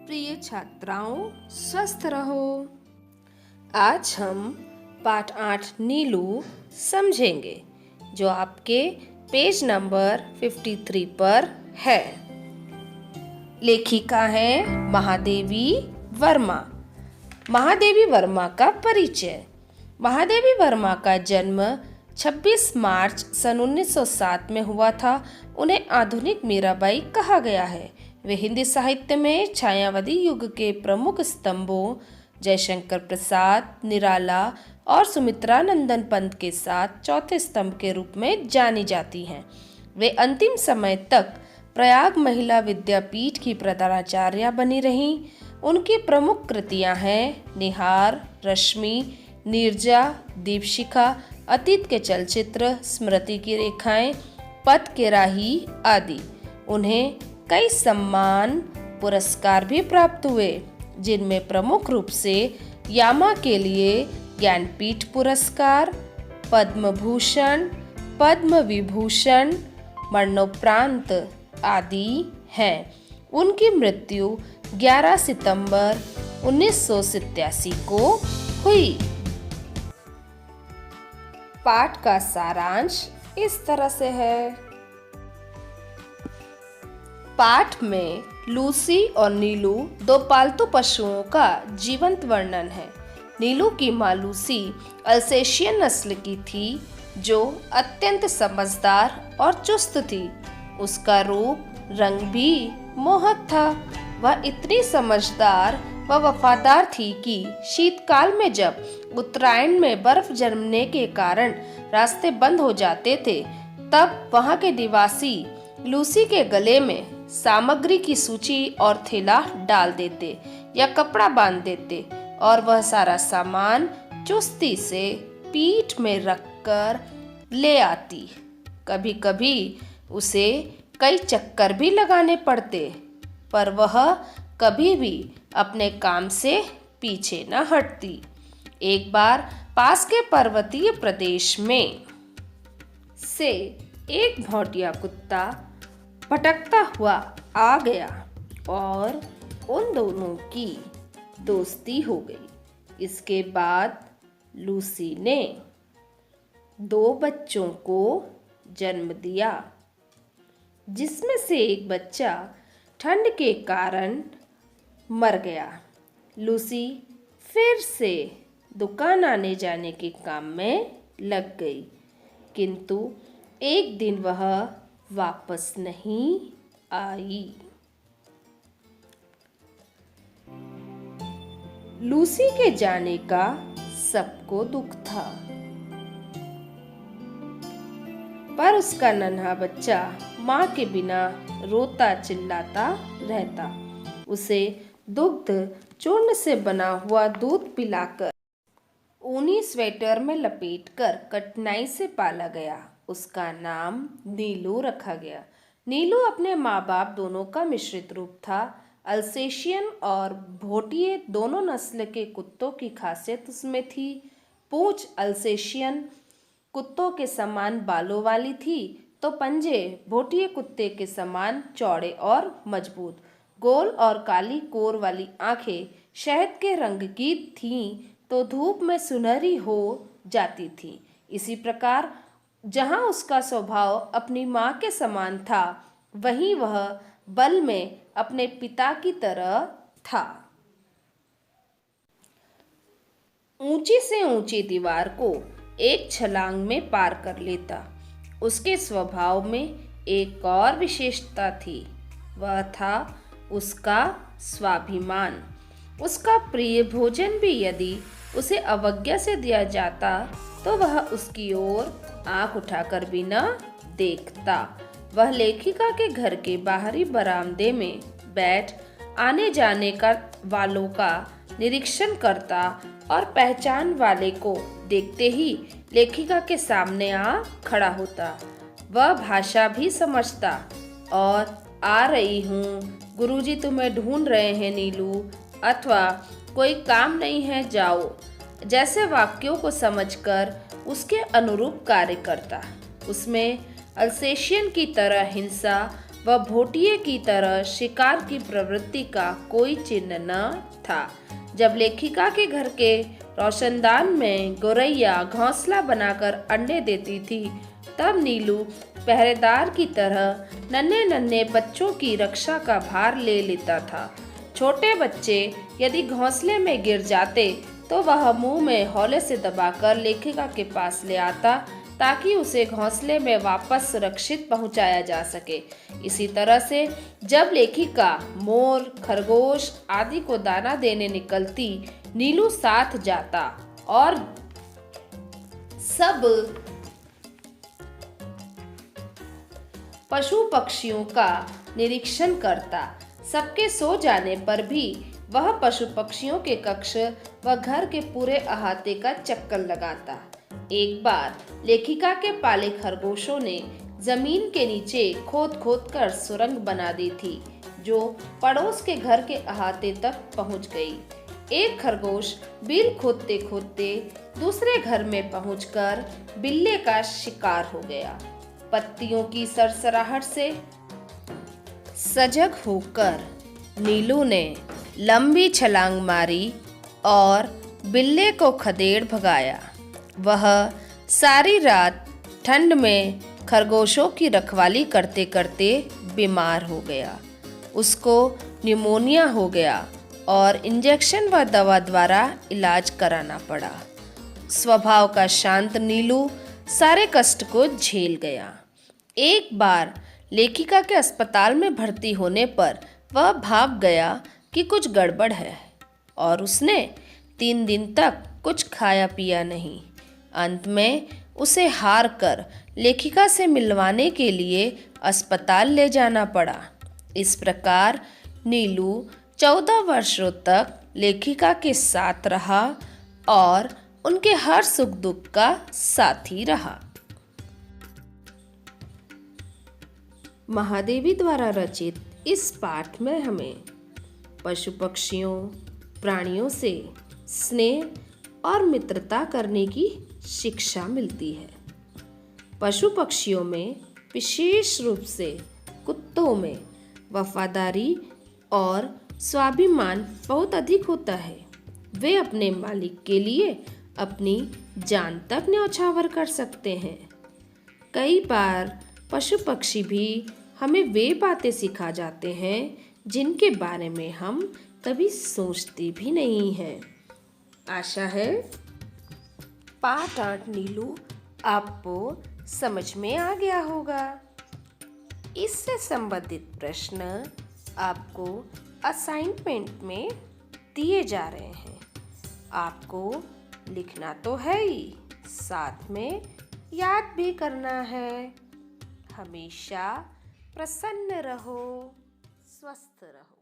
प्रिय छात्राओं, स्वस्थ रहो। आज हम पाठ 8 नीलू समझेंगे, जो आपके पेज नंबर 53 पर है। लेखिका है महादेवी वर्मा। महादेवी वर्मा का परिचय। महादेवी वर्मा का जन्म 26 मार्च सन 1907 में हुआ था। उन्हें आधुनिक मीराबाई कहा गया है। वे हिंदी साहित्य में छायावादी युग के प्रमुख स्तंभों जयशंकर प्रसाद, निराला और सुमित्रानंदन पंत के साथ चौथे स्तंभ के रूप में जानी जाती हैं। वे अंतिम समय तक प्रयाग महिला विद्यापीठ की प्रधानाचार्या बनी रहीं। उनकी प्रमुख कृतियां हैं निहार, रश्मि, नीरजा, दीपशिखा, अतीत के चलचित्र, स्मृति की रेखाएं, पथ के राही आदि। उन्हें कई सम्मान पुरस्कार भी प्राप्त हुए, जिनमें प्रमुख रूप से यामा के लिए ज्ञानपीठ पुरस्कार, पद्म भूषण, पद्म विभूषण, मरणोपरांत आदि हैं। उनकी मृत्यु 11 सितंबर 1987 को हुई। पाठ का सारांश इस तरह से है। पाठ में लूसी और नीलू दो पालतू पशुओं का जीवंत वर्णन है। नीलू की माँ लूसी अल्सेशियन नस्ल की थी, जो अत्यंत समझदार और चुस्त थी। उसका रूप रंग भी मोहक था। वह इतनी समझदार व वफादार थी कि शीतकाल में जब उत्तरायण में बर्फ जमने के कारण रास्ते बंद हो जाते थे, तब वहां के निवासी लूसी के गले में सामग्री की सूची और थैला डाल देते या कपड़ा बांध देते, और वह सारा सामान चुस्ती से पीठ में रखकर ले आती। कभी कभी उसे कई चक्कर भी लगाने पड़ते, पर वह कभी भी अपने काम से पीछे न हटती। एक बार पास के पर्वतीय प्रदेश में से एक भौटिया कुत्ता भटकता हुआ आ गया और उन दोनों की दोस्ती हो गई। इसके बाद लूसी ने 2 बच्चों को जन्म दिया, जिसमें से एक बच्चा ठंड के कारण मर गया। लूसी फिर से दुकान आने जाने के काम में लग गई, किंतु एक दिन वह वापस नहीं आई। लूसी के जाने का सबको दुख था, पर उसका नन्हा बच्चा माँ के बिना रोता चिल्लाता रहता। उसे दुग्ध चूर्ण से बना हुआ दूध पिलाकर ऊनी स्वेटर में लपेटकर कठिनाई से पाला गया। उसका नाम नीलू रखा गया। नीलू अपने माँ बाप दोनों का मिश्रित रूप था। अल्सेशियन और भोटिये दोनों नस्ल के कुत्तों की खासियत उसमें थी। पूंछ अल्सेशियन कुत्तों के समान बालों वाली थी, तो पंजे भोटिये कुत्ते के समान चौड़े और मजबूत। गोल और काली कोर वाली आंखें शहद के रंग की थीं, तो धूप में सुनहरी हो जाती थी। इसी प्रकार जहाँ उसका स्वभाव अपनी माँ के समान था, वहीं वह बल में अपने पिता की तरह था। ऊंची से ऊंची दीवार को एक छलांग में पार कर लेता। उसके स्वभाव में एक और विशेषता थी, वह था उसका स्वाभिमान। उसका प्रिय भोजन भी यदि उसे अवज्ञा से दिया जाता, तो वह उसकी ओर आंख उठाकर भी न देखता। वह लेखिका के घर के बाहरी बरामदे में बैठ आने जाने का वालों का निरीक्षण करता और पहचान वाले को देखते ही लेखिका के सामने आ खड़ा होता। वह भाषा भी समझता और आ रही हूँ, गुरुजी तुम्हें ढूंढ रहे हैं नीलू, अथवा कोई काम नहीं है जाओ, जैसे वाक्यों को समझकर उसके अनुरूप कार्य करता। उसमें अल्सेशियन की तरह हिंसा वह भोटिये की तरह शिकार की प्रवृत्ति का कोई चिन्ह न था। जब लेखिका के घर के रोशनदान में गौरैया घोंसला बनाकर अंडे देती थी, तब नीलू पहरेदार की तरह नन्हे नन्हे बच्चों की रक्षा का भार ले लेता था। छोटे बच्चे यदि घोंसले में गिर जाते तो वह मुंह में हौले से दबाकर लेखिका के पास ले आता ताकि उसे घोंसले में वापस सुरक्षित पहुंचाया जा सके। इसी तरह से जब लेखिका मोर, खरगोश आदि को दाना देने निकलती, नीलू साथ जाता और सब पशु पक्षियों का निरीक्षण करता। सबके सो जाने पर भी वह पशु पक्षियों के कक्ष व घर के पूरे अहाते का चक्कर लगाता। एक बार लेखिका के पाले खरगोशों ने जमीन के नीचे खोद खोद कर सुरंग बना दी थी, जो पड़ोस के घर के अहाते तक पहुंच गई। एक खरगोश बिल खोदते खोदते दूसरे घर में पहुंचकर बिल्ले का शिकार हो गया। पत्तियों की सरसराहट से सजग होकर नीलू ने लंबी छलांग मारी और बिल्ले को खदेड़ भगाया। वह सारी रात ठंड में खरगोशों की रखवाली करते करते बीमार हो गया। उसको निमोनिया हो गया और इंजेक्शन व दवा द्वारा इलाज कराना पड़ा। स्वभाव का शांत नीलू सारे कष्ट को झेल गया। एक बार लेखिका के अस्पताल में भर्ती होने पर वह भाग गया कि कुछ गड़बड़ है और उसने 3 दिन तक कुछ खाया पिया नहीं। अंत में उसे हार कर लेखिका से मिलवाने के लिए अस्पताल ले जाना पड़ा। इस प्रकार नीलू 14 वर्षों तक लेखिका के साथ रहा और उनके हर सुख दुख का साथी रहा। महादेवी द्वारा रचित इस पाठ में हमें पशु पक्षियों, प्राणियों से स्नेह और मित्रता करने की शिक्षा मिलती है। पशु पक्षियों में विशेष रूप से कुत्तों में वफादारी और स्वाभिमान बहुत अधिक होता है। वे अपने मालिक के लिए अपनी जान तक न्यौछावर कर सकते हैं। कई बार पशु पक्षी भी हमें वे बातें सिखा जाते हैं जिनके बारे में हम कभी सोचते भी नहीं हैं। आशा है पाठ 8 नीलू आपको समझ में आ गया होगा। इससे संबंधित प्रश्न आपको असाइनमेंट में दिए जा रहे हैं। आपको लिखना तो है ही, साथ में याद भी करना है। हमेशा प्रसन्न रहो, स्वस्थ रहो।